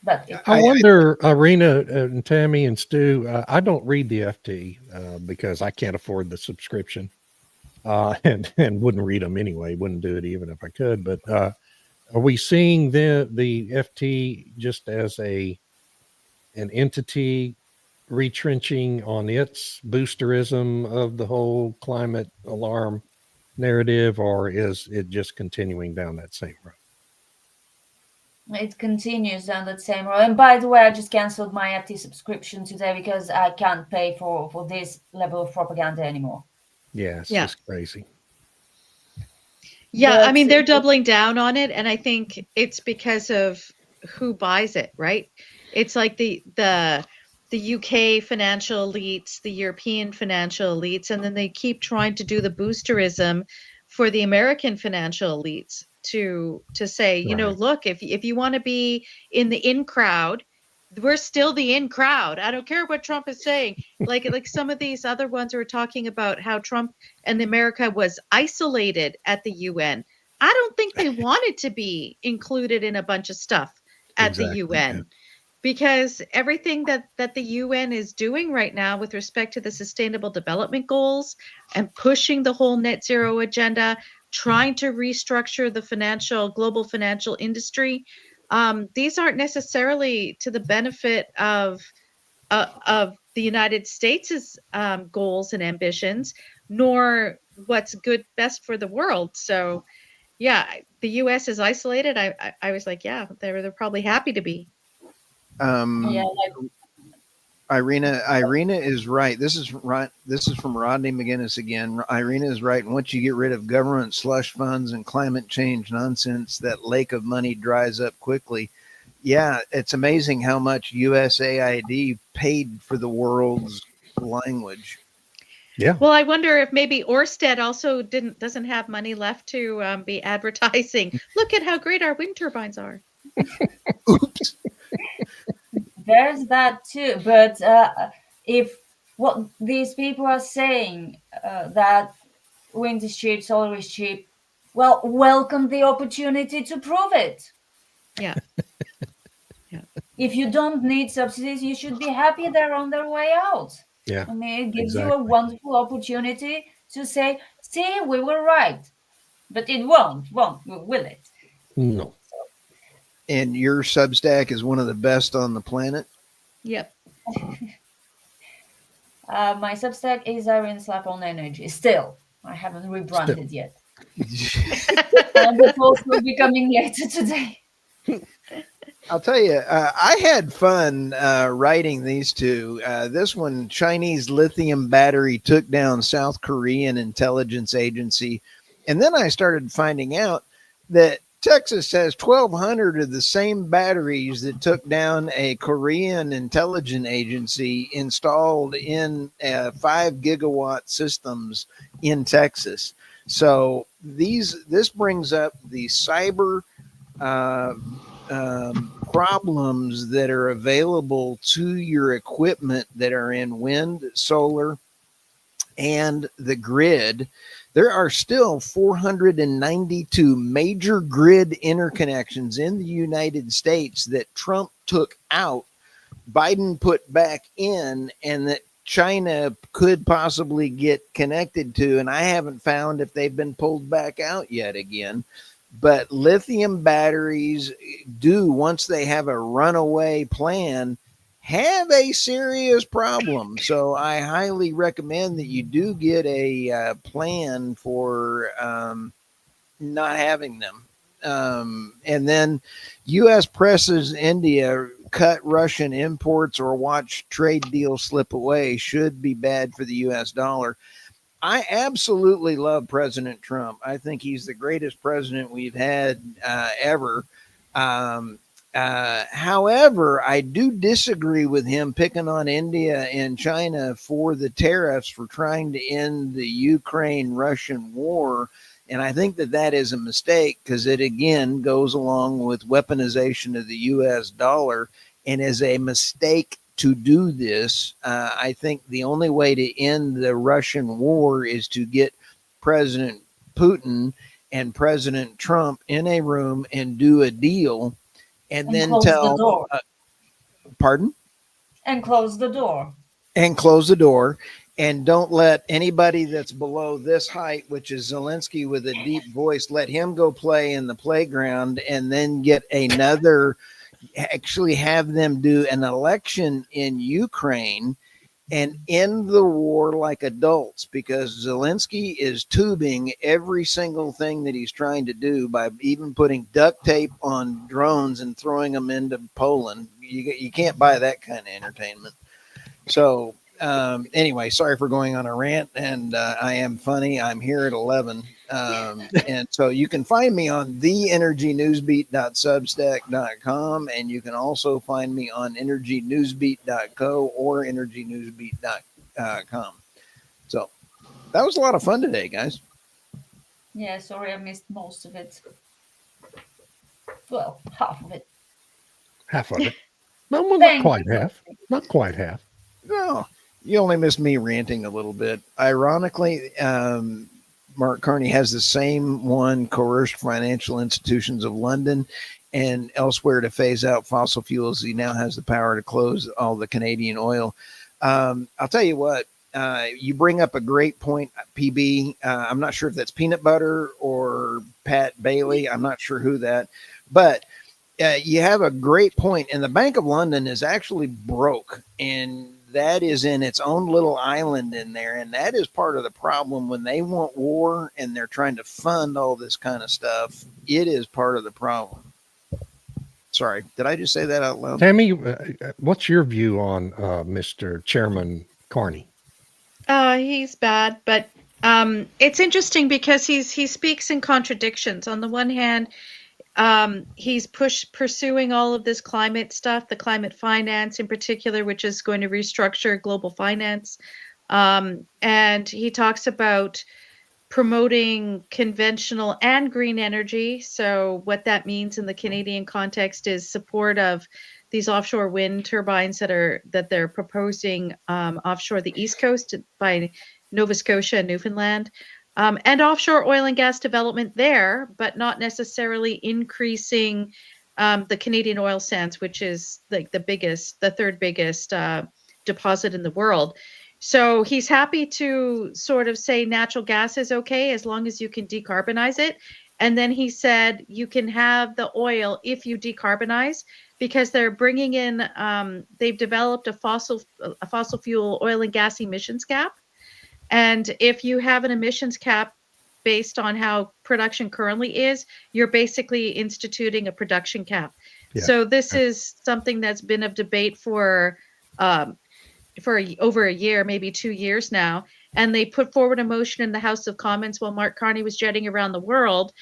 But I wonder, Irina and Tammy and Stu, I don't read the FT because I can't afford the subscription and wouldn't read them anyway. Wouldn't do it even if I could. But are we seeing the FT just as an entity retrenching on its boosterism of the whole climate alarm narrative, or is it just continuing down that same road? it continues down that same road. And by the way, I just canceled my FT subscription today because I can't pay for this level of propaganda anymore. Yeah, it's just crazy. Yeah, I But mean, they're doubling down on it, and I think it's because of who buys it, right? It's like the UK financial elites, the European financial elites, and then they keep trying to do the boosterism for the American financial elites to say, look, if you want to be in the in crowd, we're still the in crowd. I don't care what Trump is saying. Like some of these other ones are talking about how Trump and America was isolated at the UN. I don't think they wanted to be included in a bunch of stuff at the UN. Because everything that the UN is doing right now with respect to the Sustainable Development Goals and pushing the whole net zero agenda, trying to restructure the global financial industry, these aren't necessarily to the benefit of the United States' goals and ambitions, nor what's best for the world. So, yeah, the U.S. is isolated. I was like, yeah, they're probably happy to be. Irina is right. This is from Rodney McGinnis again. Irina is right. Once you get rid of government slush funds and climate change nonsense, that lake of money dries up quickly. Yeah, it's amazing how much USAID paid for the world's language. Yeah. Well, I wonder if maybe Ørsted also doesn't have money left to be advertising. Look at how great our wind turbines are. Oops. There's that too. But if what these people are saying, that wind is cheap, solar is cheap, well, welcome the opportunity to prove it. Yeah. If you don't need subsidies, you should be happy they're on their way out. Yeah. I mean, it gives you a wonderful opportunity to say, see, we were right. But it won't, will it? No. And your Substack is one of the best on the planet? Yep. My Substack is Irene Slap on Energy. Still, I haven't rebranded yet. And the post will be coming later today. I'll tell you, I had fun writing these two. This one, Chinese lithium battery took down South Korean intelligence agency. And then I started finding out that Texas has 1,200 of the same batteries that took down a Korean intelligence agency installed in 5 gigawatt systems in Texas. So this brings up the cyber problems that are available to your equipment that are in wind, solar, and the grid. There are still 492 major grid interconnections in the United States that Trump took out, Biden put back in, and that China could possibly get connected to. And I haven't found if they've been pulled back out yet again. But lithium batteries do, once they have a runaway plan, have a serious problem. So I highly recommend that you do get a plan for not having them. And then U.S. presses India cut Russian imports or watch trade deals slip away should be bad for the U.S. dollar. I absolutely love President Trump. I think he's the greatest president we've had ever. Um, However, I do disagree with him picking on India and China for the tariffs for trying to end the Ukraine-Russian war. And I think that that is a mistake because it, again, goes along with weaponization of the U.S. dollar and is a mistake to do this. I think the only way to end the Russian war is to get President Putin and President Trump in a room and do a deal and then close the door. Pardon? And close the door. And close the door. And don't let anybody that's below this height, which is Zelensky with a deep voice, let him go play in the playground and then get another, actually have them do an election in Ukraine and end the war like adults, because Zelensky is tubing every single thing that he's trying to do by even putting duct tape on drones and throwing them into Poland. You can't buy that kind of entertainment. So anyway, sorry for going on a rant, and I am funny. I'm here at 11. And so you can find me on theenergynewsbeat.substack.com, and you can also find me on energynewsbeat.co or energynewsbeat.com. So that was a lot of fun today, guys. Yeah, sorry I missed most of it. Well, half of it. Half of it. No, well, not quite half. Not quite half. No, you only missed me ranting a little bit. Ironically, Mark Carney has the same one coerced financial institutions of London and elsewhere to phase out fossil fuels. He now has the power to close all the Canadian oil. I'll tell you what, you bring up a great point, PB. I'm not sure if that's Peanut Butter or Pat Bailey. I'm not sure who that, but you have a great point. And the Bank of London is actually broke, and that is in its own little island in there. And that is part of the problem when they want war and they're trying to fund all this kind of stuff. It is part of the problem. Sorry, did I just say that out loud? Tammy, what's your view on Mr. Chairman Carney? He's bad, but it's interesting because he speaks in contradictions. On the one hand, he's pursuing all of this climate stuff, the climate finance in particular, which is going to restructure global finance. And he talks about promoting conventional and green energy. So what that means in the Canadian context is support of these offshore wind turbines that they're proposing offshore the East Coast by Nova Scotia and Newfoundland. And offshore oil and gas development there, but not necessarily increasing the Canadian oil sands, which is like the third biggest deposit in the world. So he's happy to sort of say natural gas is okay as long as you can decarbonize it. And then he said you can have the oil if you decarbonize, because they're bringing in, they've developed a fossil fuel oil and gas emissions cap. And if you have an emissions cap based on how production currently is, you're basically instituting a production cap. Yeah. So this is something that's been of debate for over a year, maybe 2 years now. And they put forward a motion in the House of Commons while Mark Carney was jetting around the world.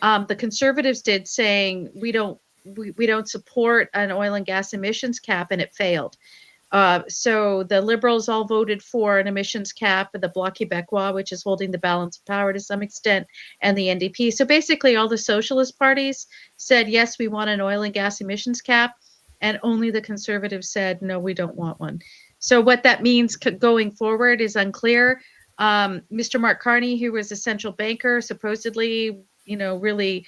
The Conservatives did, saying we don't support an oil and gas emissions cap, and it failed. So the Liberals all voted for an emissions cap, the Bloc Québécois, which is holding the balance of power to some extent, and the NDP. So basically all the socialist parties said, yes, we want an oil and gas emissions cap, and only the Conservatives said, no, we don't want one. So what that means going forward is unclear. Mr. Mark Carney, who was a central banker, supposedly, really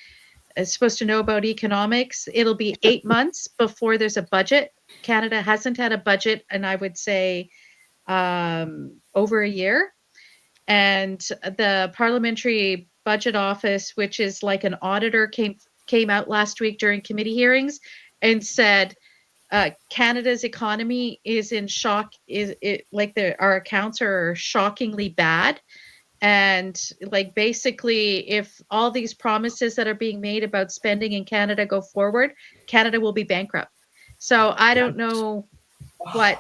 is supposed to know about economics. It'll be 8 months before there's a budget. Canada hasn't had a budget, and I would say over a year. And the Parliamentary Budget Office, which is like an auditor, came out last week during committee hearings and said Canada's economy is in shock. Our accounts are shockingly bad. And like basically, if all these promises that are being made about spending in Canada go forward, Canada will be bankrupt. So I don't know what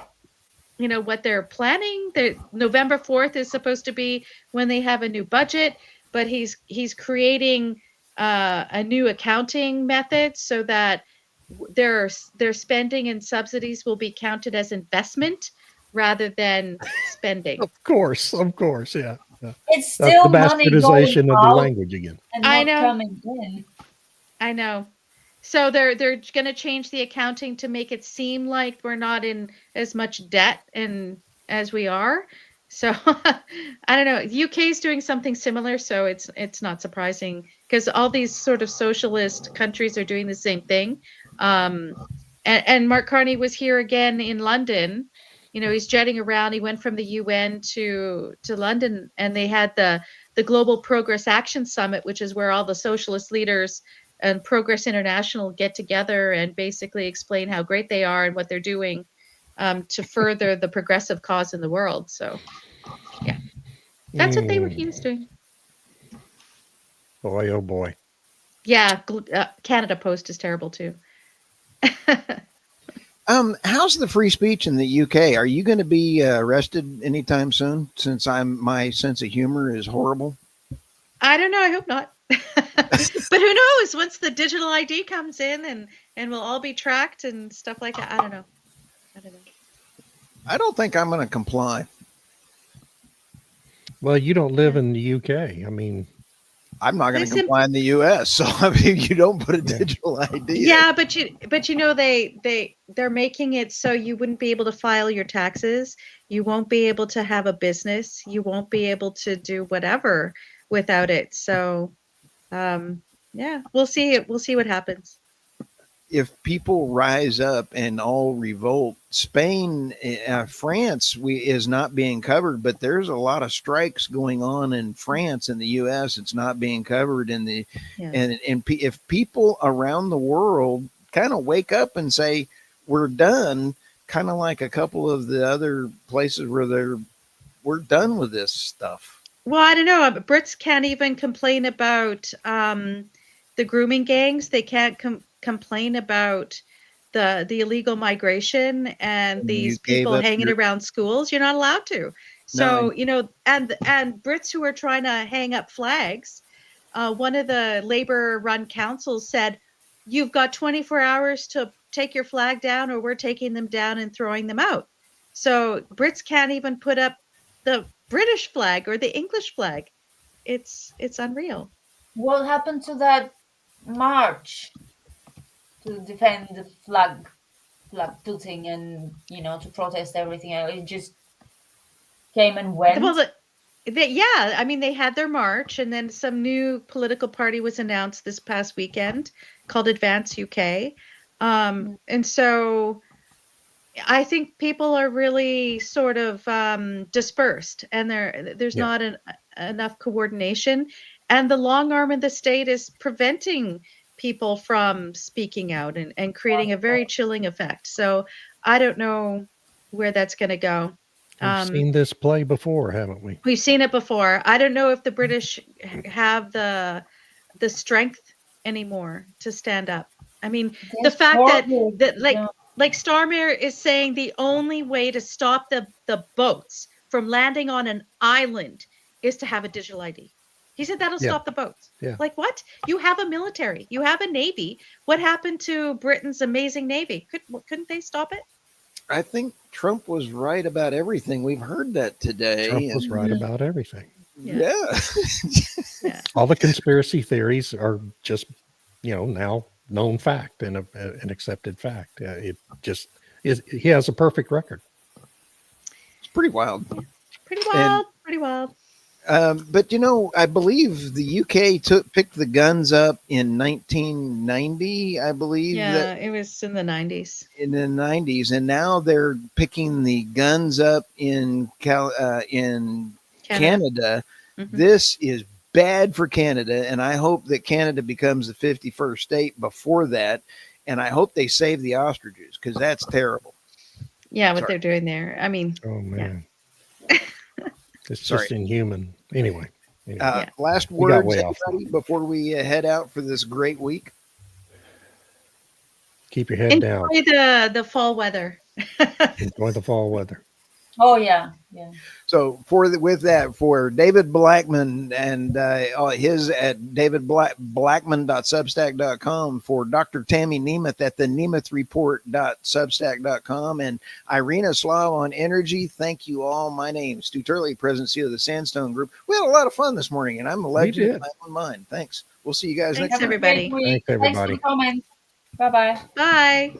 what they're planning. November 4th is supposed to be when they have a new budget, but he's creating a new accounting method so that their spending and subsidies will be counted as investment rather than spending. Of course, yeah. It's That's still the money going bastardization of the out language again. and I not know. coming in. I know. So they're going to change the accounting to make it seem like we're not in as much debt and as we are. So I don't know. The UK is doing something similar, so it's not surprising because all these sort of socialist countries are doing the same thing. And Mark Carney was here again in London. He's jetting around. He went from the UN to London, and they had the Global Progress Action Summit, which is where all the socialist leaders and Progress International get together and basically explain how great they are and what they're doing to further the progressive cause in the world. So, yeah, that's what he was doing. Boy, oh boy. Yeah, Canada Post is terrible too. How's the free speech in the UK? Are you going to be arrested anytime soon? Since my sense of humor is horrible. I don't know. I hope not. But who knows? Once the digital ID comes in and we'll all be tracked and stuff like that. I don't know. I don't think I'm going to comply. Well, you don't live in the UK. I mean, I'm not going to comply in the US. So I mean, you don't put a digital ID. Yeah, but they're making it so you wouldn't be able to file your taxes. You won't be able to have a business. You won't be able to do whatever without it. So, yeah, we'll see. We'll see what happens. If people rise up and all revolt, Spain, France, is not being covered, but there's a lot of strikes going on in France and the U.S. It's not being covered and if people around the world kind of wake up and say we're done, kind of like a couple of the other places where we're done with this stuff. Well, I don't know. Brits can't even complain about the grooming gangs. They can't complain about the illegal migration and these people hanging around schools. You're not allowed to. So, and Brits who are trying to hang up flags, one of the Labour-run councils said, you've got 24 hours to take your flag down or we're taking them down and throwing them out. So Brits can't even put up the British flag or the English flag. It's unreal. What happened to that march to defend the flag putting and to protest everything? It just came and went. Well, I mean, they had their march, and then some new political party was announced this past weekend called Advance UK, and so I think people are really sort of dispersed, and there's not enough coordination, and the long arm of the state is preventing people from speaking out and creating a very chilling effect. So I don't know where that's going to go. We've seen this play before, haven't we? We've seen it before. I don't know if the British have the strength anymore to stand up. I mean, the fact that like Starmer is saying the only way to stop the boats from landing on an island is to have a digital ID. He said that'll stop the boats. Yeah. Like what? You have a military. You have a navy. What happened to Britain's amazing navy? Couldn't they stop it? I think Trump was right about everything. We've heard that today. Trump was right about everything. Yeah. All the conspiracy theories are just, now known fact and an accepted fact. It just is. He has a perfect record. It's pretty wild. Pretty wild. But I believe the UK picked the guns up in 1990. I believe. Yeah, it was in the 90s. In the 90s, and now they're picking the guns up in Canada. Mm-hmm. This is bad for Canada, and I hope that Canada becomes the 51st state before that, and I hope they save the ostriches because that's terrible. Yeah, what they're doing there. I mean, oh man, it's just inhuman. Anyway, Yeah. Last We got words, way off everybody, before we head out for this great week. keep your head down. Enjoy the fall weather. Enjoy the fall weather. Oh yeah, yeah. So with that, for David Blackman and his at davidblackman.substack.com, for Dr. Tammy Nemeth at the nemethreport.substack.com, and Irina Slav on energy. Thank you all. My name's Stu Turley, President CEO of the Sandstone Group. We had a lot of fun this morning, and I'm a legend in did. my own mind. Thanks. We'll see you guys Thanks, next time. everybody. Have a great week. Thanks, everybody. Thanks for the comments. Bye bye. Bye.